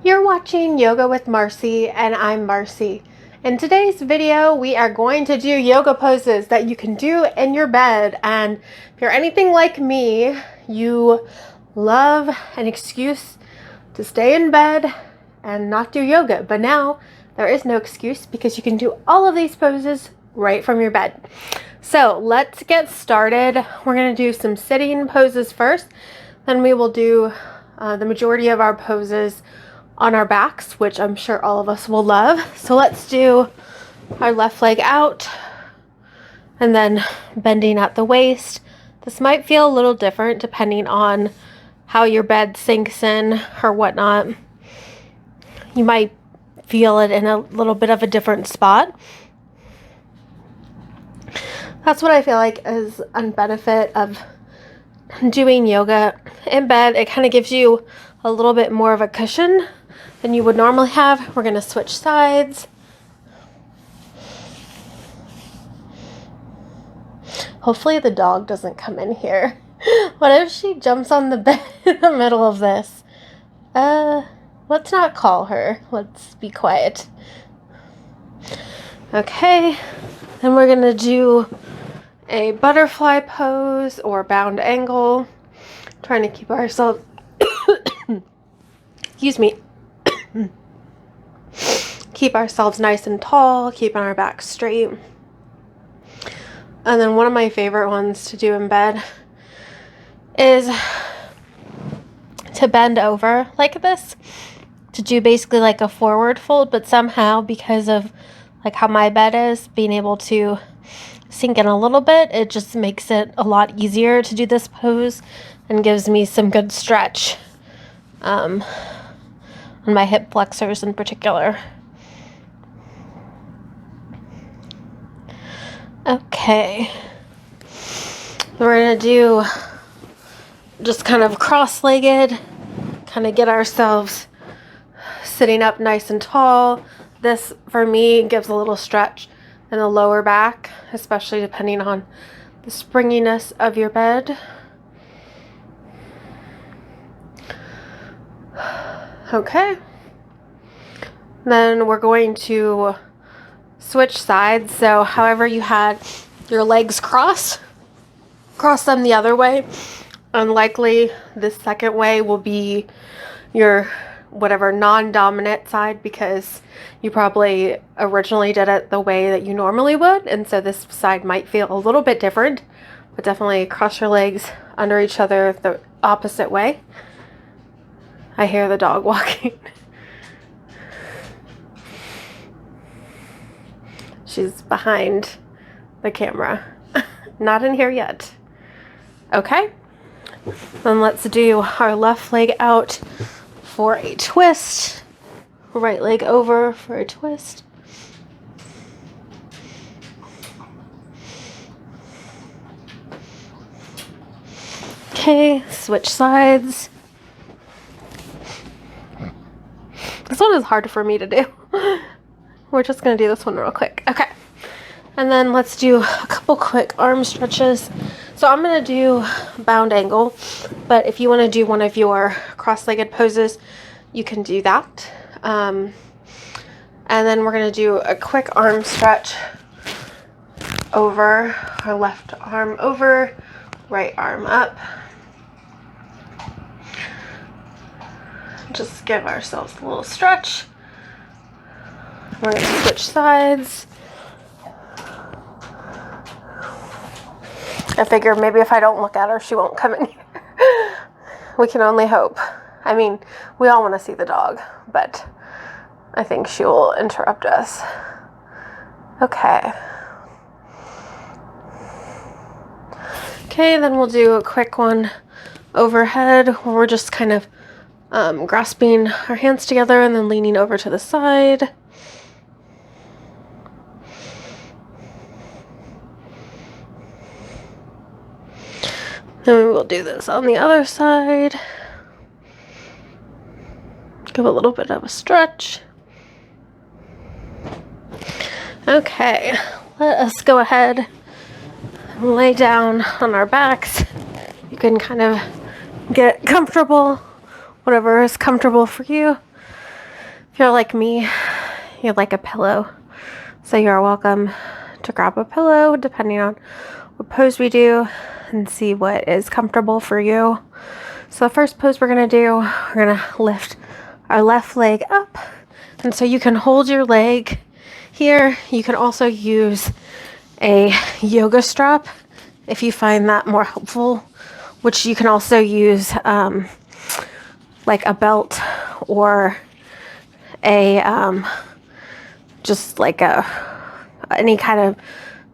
You're watching Yoga with Marcie, and I'm Marcie. In today's video, we are going to do yoga poses that you can do in your bed. And if you're anything like me, you love an excuse to stay in bed and not do yoga. But now there is no excuse because you can do all of these poses right from your bed. So let's get started. We're going to do some sitting poses first. Then we will do the majority of our poses on our backs, which I'm sure all of us will love. So let's do our left leg out and then bending at the waist. This might feel a little different depending on how your bed sinks in or whatnot. You might feel it in a little bit of a different spot. That's what I feel like is a benefit of doing yoga in bed. It kind of gives you a little bit more of a cushion than you would normally have. We're going to switch sides. Hopefully the dog doesn't come in here. What if she jumps on the bed in the middle of this? Let's not call her. Let's be quiet. Okay, then we're going to do a butterfly pose or bound angle. Trying to keep ourselves, excuse me, keep ourselves nice and tall, keeping our back straight. And then one of my favorite ones to do in bed is to bend over like this, to do basically like a forward fold, but somehow because of like how my bed is, being able to sink in a little bit, it just makes it a lot easier to do this pose and gives me some good stretch on my hip flexors in particular. Okay, we're gonna do just kind of cross-legged, kind of get ourselves sitting up nice and tall. This for me gives a little stretch in the lower back, especially depending on the springiness of your bed. Okay, then we're going to switch sides. So however you had your legs cross them the other way. Unlikely this second way will be your whatever non-dominant side because you probably originally did it the way that you normally would, and so this side might feel a little bit different, but definitely cross your legs under each other the opposite way. I hear the dog walking. She's behind the camera. Not in here yet. Okay. Then let's do our left leg out for a twist. Right leg over for a twist. Okay, switch sides. This one is hard for me to do. We're just going to do this one real quick. Okay. And then let's do a couple quick arm stretches. So I'm going to do bound angle, but if you want to do one of your cross-legged poses, you can do that. And then we're going to do a quick arm stretch over, our left arm over, right arm up. Just give ourselves a little stretch. We're going to switch sides. I figure maybe if I don't look at her, she won't come in here. We can only hope. I mean, we all want to see the dog, but I think she will interrupt us. Okay. Okay, then we'll do a quick one overhead where we're just kind of grasping our hands together and then leaning over to the side. Then we will do this on the other side. Give a little bit of a stretch. Okay, let us go ahead and lay down on our backs. You can kind of get comfortable, whatever is comfortable for you. If you're like me, you'd like a pillow. So you're welcome to grab a pillow depending on what pose we do and see what is comfortable for you. So the first pose we're going to do, we're going to lift our left leg up. And so you can hold your leg here. You can also use a yoga strap if you find that more helpful, which you can also use like a belt or a just like any kind of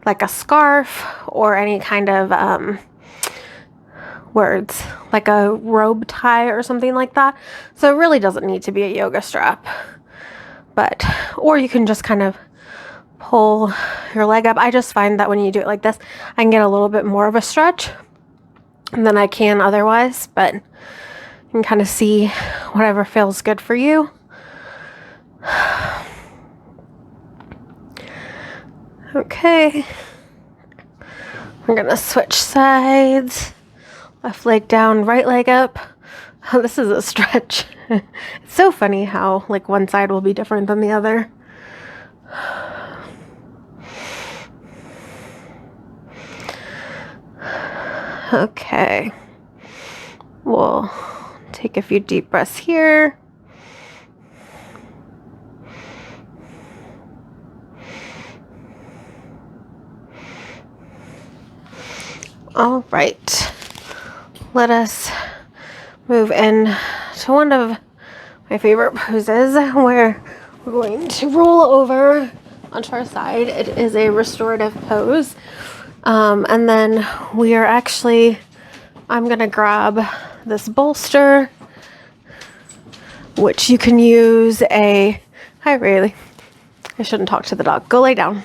like a scarf or any kind of like a robe tie or something like that. So it really doesn't need to be a yoga strap, or you can just kind of pull your leg up. I just find that when you do it like this, I can get a little bit more of a stretch than I can otherwise, but you can kind of see whatever feels good for you. Okay, we're gonna switch sides. Left leg down, right leg up. Oh, this is a stretch. It's so funny how like one side will be different than the other. Okay, we'll take a few deep breaths here. All right, let us move in to one of my favorite poses where we're going to roll over onto our side. It is a restorative pose. And then I'm going to grab this bolster, which you can use hi Rayleigh. I shouldn't talk to the dog. Go lay down.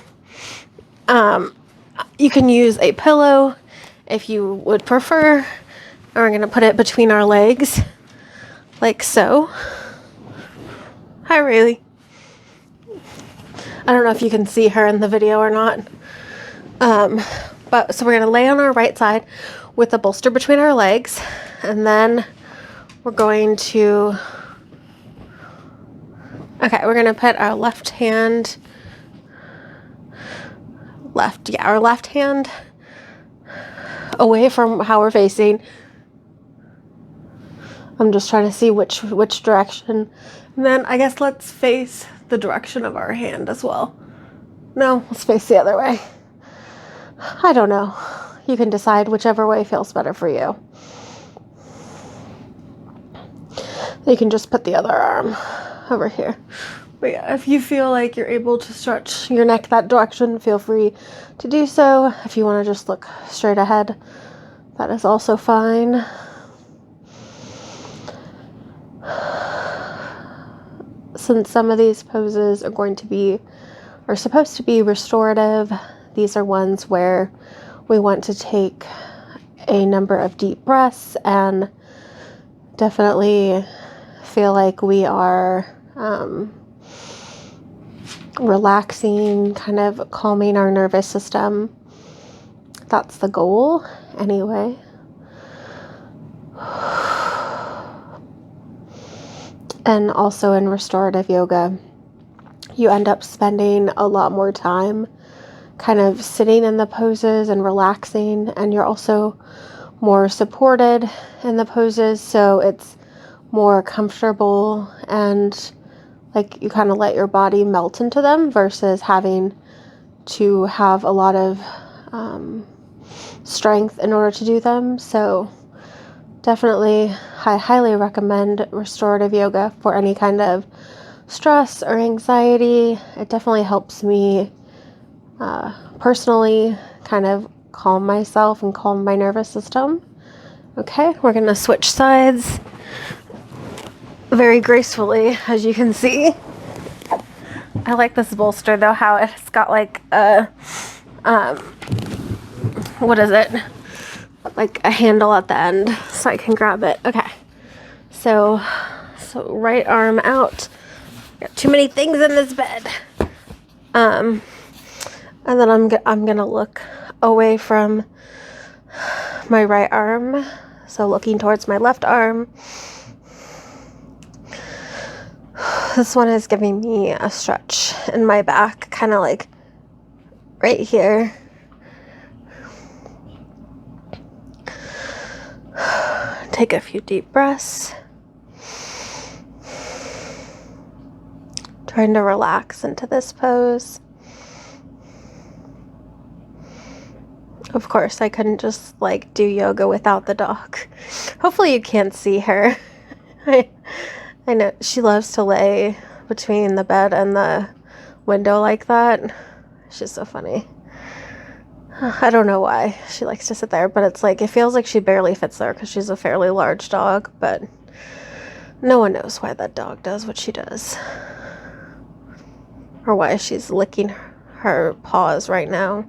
You can use a pillow if you would prefer. And we're going to put it between our legs, like so. Hi, Rayleigh. I don't know if you can see her in the video or not. So we're going to lay on our right side with the bolster between our legs. And then we're going to put our left hand away from how we're facing. I'm just trying to see which direction. And then I guess let's face the direction of our hand as well. No, let's face the other way. I don't know. You can decide whichever way feels better for you. You can just put the other arm over here. But yeah, if you feel like you're able to stretch your neck that direction, feel free to do so. If you want to just look straight ahead, that is also fine. Since some of these poses are supposed to be restorative, these are ones where we want to take a number of deep breaths and definitely feel like we are relaxing, kind of calming our nervous system. That's the goal anyway. And also in restorative yoga, you end up spending a lot more time kind of sitting in the poses and relaxing, and you're also more supported in the poses, so it's more comfortable and like you kind of let your body melt into them versus having to have a lot of strength in order to do them. So definitely, I highly recommend restorative yoga for any kind of stress or anxiety. It definitely helps me personally kind of calm myself and calm my nervous system. Okay, we're going to switch sides very gracefully, as you can see. I like this bolster though, how it's got like a, what is it? Like a handle at the end so I can grab it. Okay, so right arm out. Got too many things in this bed. And then I'm gonna look away from my right arm, so looking towards my left arm. This one is giving me a stretch in my back, kind of like right here. Take a few deep breaths. Trying to relax into this pose. Of course, I couldn't just like do yoga without the dog. Hopefully you can't see her. I know she loves to lay between the bed and the window like that. She's so funny. I don't know why she likes to sit there, but it's like, it feels like she barely fits there because she's a fairly large dog, but no one knows why that dog does what she does. Or why she's licking her paws right now.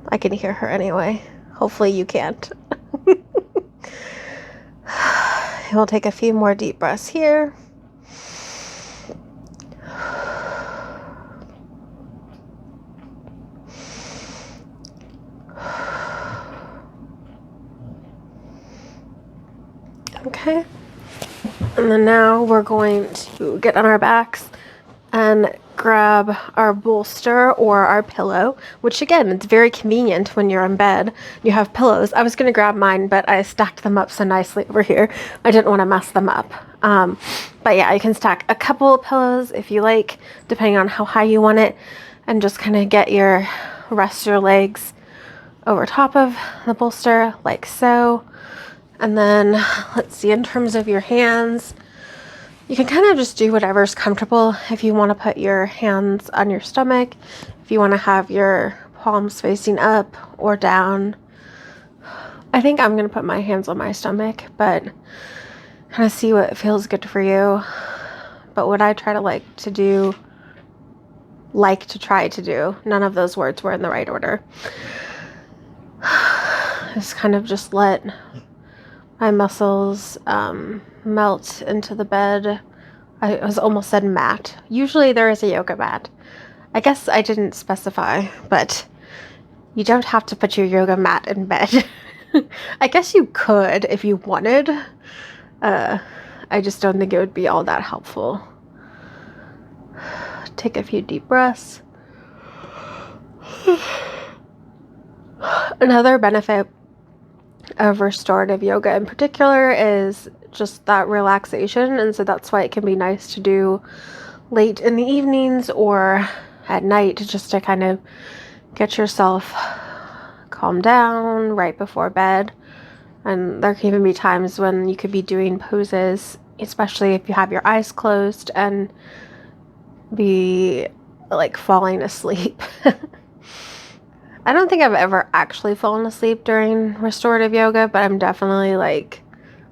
I can hear her anyway. Hopefully you can't. We'll take a few more deep breaths here. Okay. And then now we're going to get on our backs and grab our bolster or our pillow, which again, it's very convenient when you're in bed. You have pillows. I was going to grab mine, but I stacked them up so nicely over here. I didn't want to mess them up. But yeah, you can stack a couple of pillows if you like, depending on how high you want it, and just kind of rest your legs over top of the bolster like so. And then let's see, in terms of your hands, you can kind of just do whatever's comfortable. If you want to put your hands on your stomach, if you want to have your palms facing up or down. I think I'm going to put my hands on my stomach, but kind of see what feels good for you. But what I try to try to do, none of those words were in the right order. Just kind of just let my muscles melt into the bed. I was almost said mat. Usually there is a yoga mat. I guess I didn't specify, but you don't have to put your yoga mat in bed. I guess you could if you wanted. I just don't think it would be all that helpful. Take a few deep breaths. Another benefit of restorative yoga in particular is just that relaxation, and so that's why it can be nice to do late in the evenings or at night, just to kind of get yourself calmed down right before bed. And there can even be times when you could be doing poses, especially if you have your eyes closed, and be like falling asleep. I don't think I've ever actually fallen asleep during restorative yoga, but I'm definitely like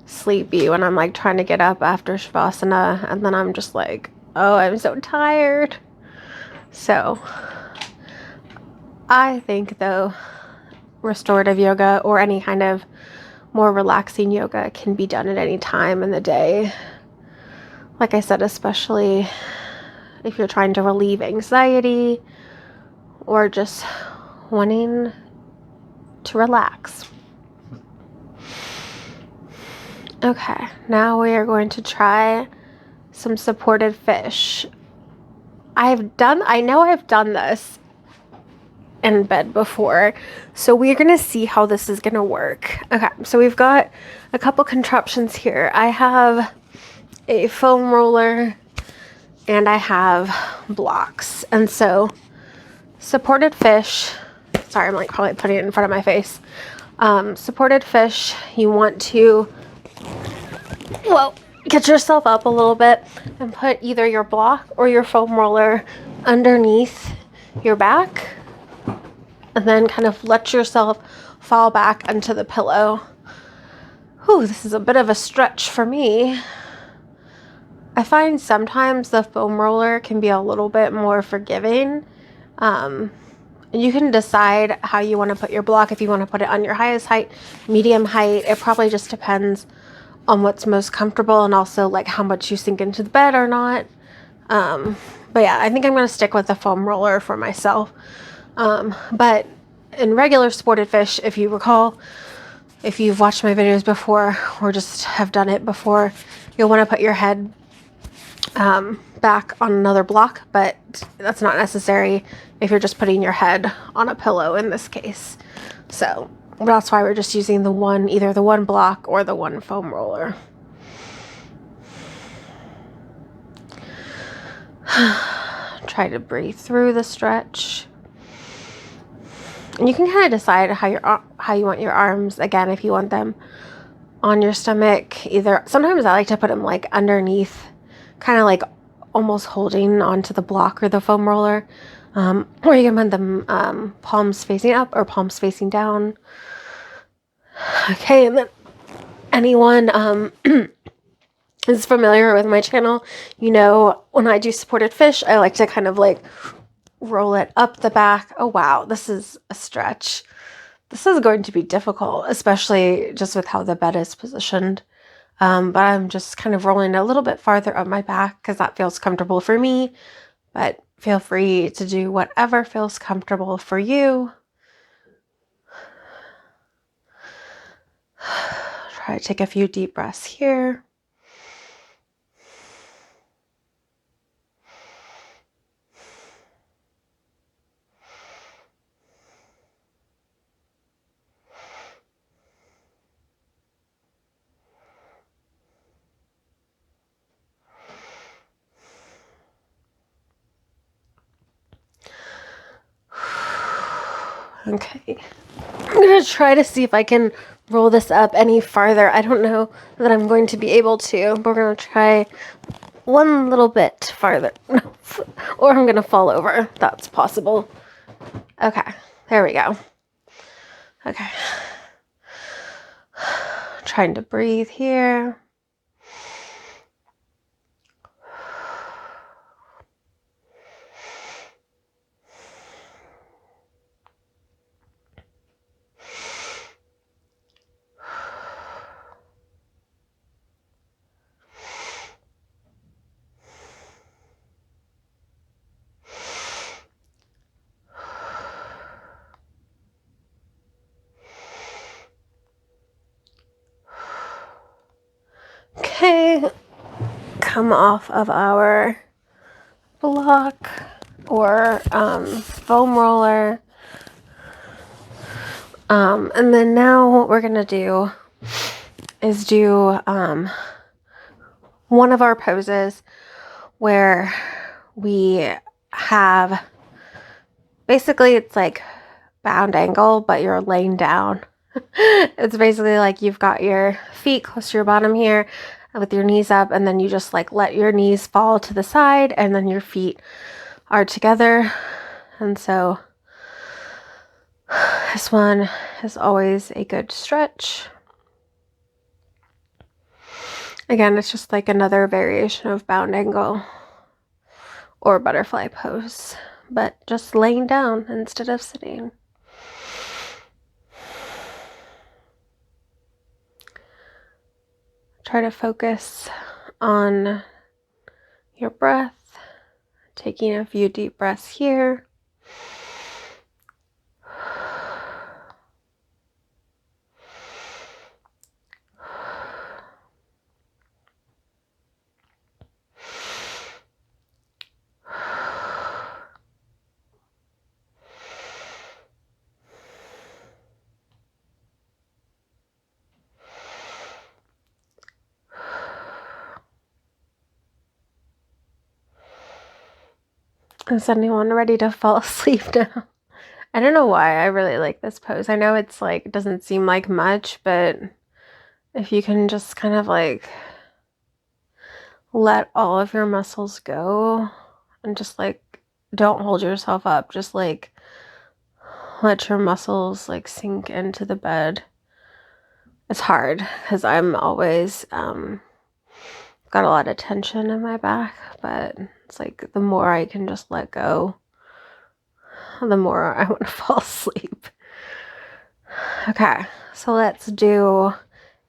sleepy when I'm like trying to get up after Shavasana, and then I'm just like, oh, I'm so tired. So I think though, restorative yoga or any kind of more relaxing yoga can be done at any time in the day. Like I said, especially if you're trying to relieve anxiety or just wanting to relax. Okay, now we are going to try some supported fish. I know I've done this in bed before, so we're gonna see how this is gonna work. Okay, so we've got a couple contraptions here. I have a foam roller and I have blocks, and so supported fish, sorry, I'm like probably putting it in front of my face. Supported fish, you want to, get yourself up a little bit and put either your block or your foam roller underneath your back, and then kind of let yourself fall back onto the pillow. Whew, this is a bit of a stretch for me. I find sometimes the foam roller can be a little bit more forgiving. You can decide how you want to put your block, if you want to put it on your highest height, medium height. It probably just depends on what's most comfortable, and also like how much you sink into the bed or not. But yeah, I think I'm going to stick with the foam roller for myself. But in regular supported fish, if you recall, if you've watched my videos before or just have done it before, you'll want to put your head back on another block, but that's not necessary if you're just putting your head on a pillow in this case. So that's why we're just using either the one block or the one foam roller. Try to breathe through the stretch. And you can kind of decide how you want your arms. Again, if you want them on your stomach, sometimes I like to put them like underneath, kind of like almost holding onto the block or the foam roller. Or you can put them palms facing up or palms facing down. Okay, and then anyone is familiar with my channel, when I do supported fish, I like to kind of like roll it up the back. Oh wow, this is a stretch. This is going to be difficult, especially just with how the bed is positioned. But I'm just kind of rolling a little bit farther up my back because that feels comfortable for me. But feel free to do whatever feels comfortable for you. Try to take a few deep breaths here. Okay, I'm going to try to see if I can roll this up any farther. I don't know that I'm going to be able to, but we're going to try one little bit farther. Or I'm going to fall over. That's possible. Okay, there we go. Okay. Trying to breathe here. Okay, come off of our block or foam roller. And then now what we're gonna do is do one of our poses where we have, basically it's like bound angle, but you're laying down. It's basically like you've got your feet close to your bottom here with your knees up, and then you just like let your knees fall to the side, and then your feet are together. And so this one is always a good stretch. Again, it's just like another variation of bound angle or butterfly pose, but just laying down instead of sitting. Try to focus on your breath, taking a few deep breaths here. Is anyone ready to fall asleep now? I don't know why I really like this pose. I know it's like, it doesn't seem like much, but if you can just kind of like let all of your muscles go and just like don't hold yourself up, just like let your muscles like sink into the bed. It's hard because I'm always got a lot of tension in my back, but it's like the more I can just let go, the more I want to fall asleep. Okay, so let's do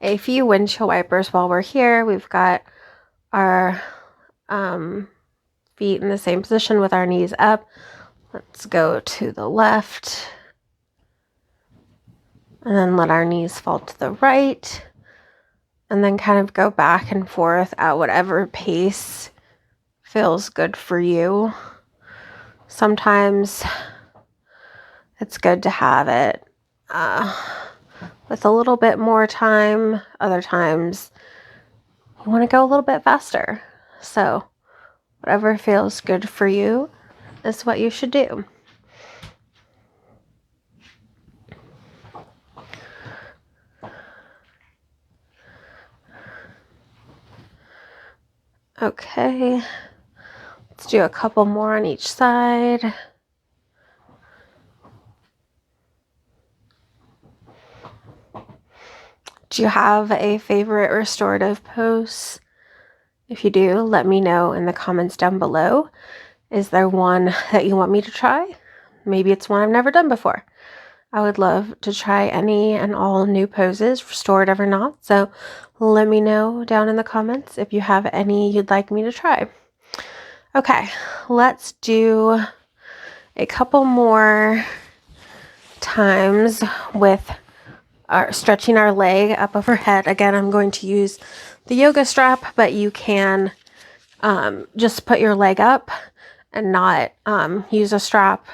a few windshield wipers while we're here. We've got our feet in the same position with our knees up. Let's go to the left and then let our knees fall to the right, and then kind of go back and forth at whatever pace feels good for you. Sometimes it's good to have it with a little bit more time. Other times you want to go a little bit faster. So whatever feels good for you is what you should do. Okay, let's do a couple more on each side. Do you have a favorite restorative pose? If you do, let me know in the comments down below. Is there one that you want me to try? Maybe it's one I've never done before. I would love to try any and all new poses, restorative or not. So let me know down in the comments if you have any you'd like me to try. Okay, let's do a couple more times with stretching our leg up overhead. Again, I'm going to use the yoga strap, but you can just put your leg up and not use a strap.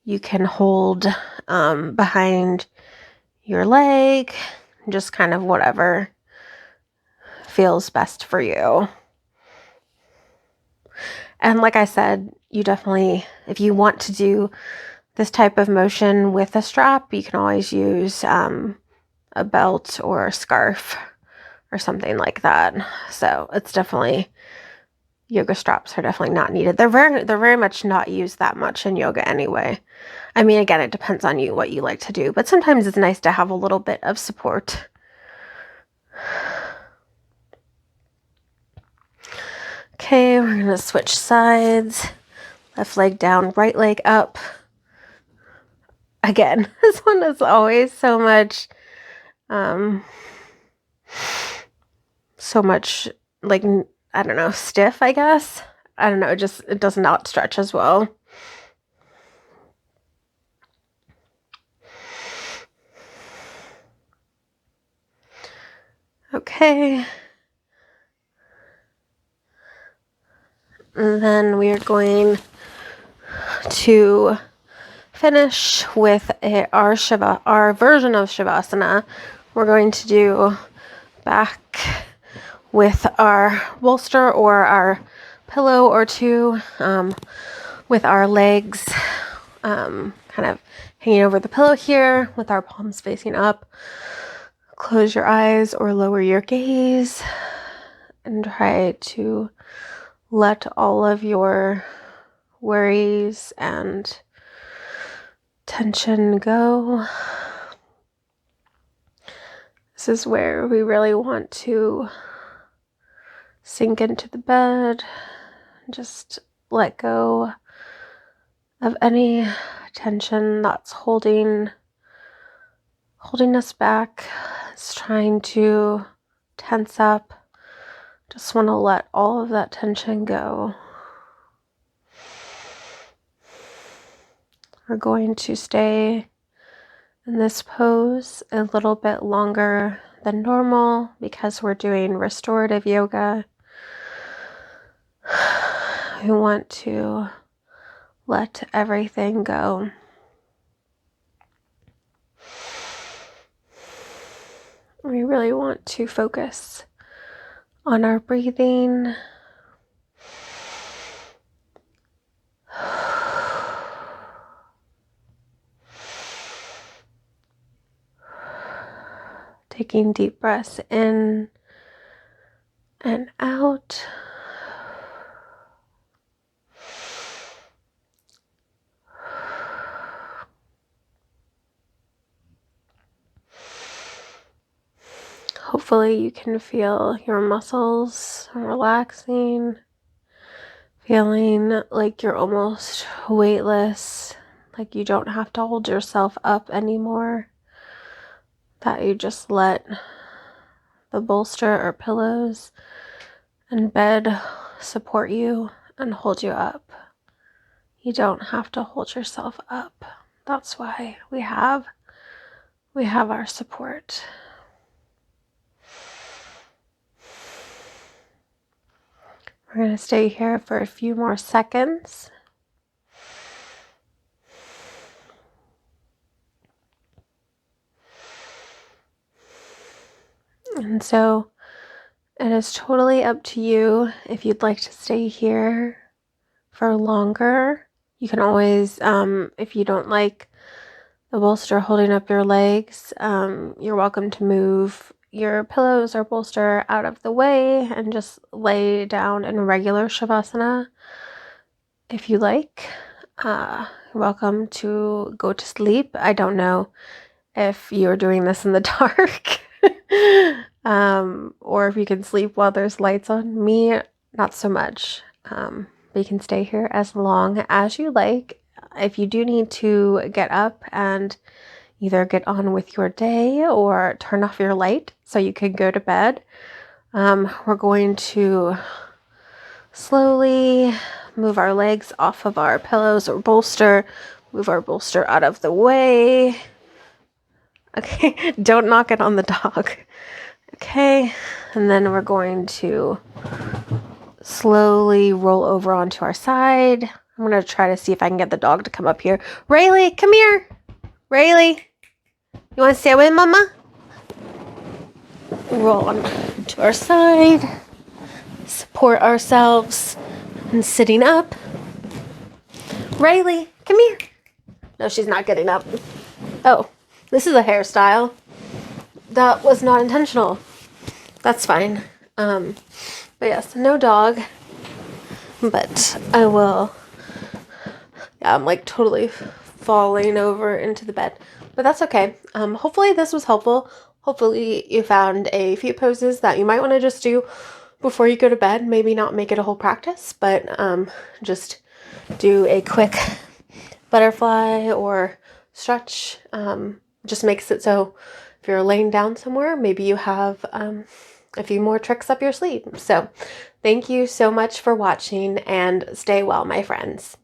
You can hold behind your leg, just kind of whatever feels best for you. And like I said, you definitely, if you want to do this type of motion with a strap, you can always use a belt or a scarf or something like that. So it's definitely, yoga straps are definitely not needed. They're very much not used that much in yoga anyway. I mean, again, it depends on you, what you like to do, but sometimes it's nice to have a little bit of support. Okay, we're gonna switch sides. Left leg down, right leg up. Again, this one is always so much like, I don't know, stiff, I guess. I don't know, it does not stretch as well. Okay. And then we are going to finish with our version of Shavasana. We're going to do back with our bolster or our pillow or two, with our legs kind of hanging over the pillow here with our palms facing up. Close your eyes or lower your gaze and try to let all of your worries and tension go. This is where we really want to sink into the bed, just let go of any tension that's holding us back. It's trying to tense up. Just want to let all of that tension go. We're going to stay in this pose a little bit longer than normal because we're doing restorative yoga. We want to let everything go. We really want to focus on our breathing. Taking deep breaths in and out. Hopefully you can feel your muscles relaxing, feeling like you're almost weightless, like you don't have to hold yourself up anymore, that you just let the bolster or pillows and bed support you and hold you up. You don't have to hold yourself up. That's why we have our support. We're going to stay here for a few more seconds. And so it is totally up to you if you'd like to stay here for longer. You can always, if you don't like the bolster holding up your legs, you're welcome to move your pillows or bolster out of the way and just lay down in regular Shavasana if you like. You're welcome to go to sleep. I don't know if you're doing this in the dark or if you can sleep while there's lights on. Me, not so much. But you can stay here as long as you like. If you do need to get up and either get on with your day or turn off your light so you can go to bed, we're going to slowly move our legs off of our pillows or bolster, move our bolster out of the way. Okay, don't knock it on the dog. Okay, and then we're going to slowly roll over onto our side. I'm going to try to see if I can get the dog to come up here. Rayleigh, come here. Rayleigh, you want to stay with Mama? Roll on to our side. Support ourselves and sitting up. Rayleigh, come here. No, she's not getting up. Oh, this is a hairstyle. That was not intentional. That's fine. But yes, no dog. But I will. Yeah, I'm like totally falling over into the bed. But that's okay. Hopefully this was helpful. Hopefully you found a few poses that you might want to just do before you go to bed. Maybe not make it a whole practice, but just do a quick butterfly or stretch. Just makes it so if you're laying down somewhere, maybe you have a few more tricks up your sleeve. So thank you so much for watching and stay well, my friends.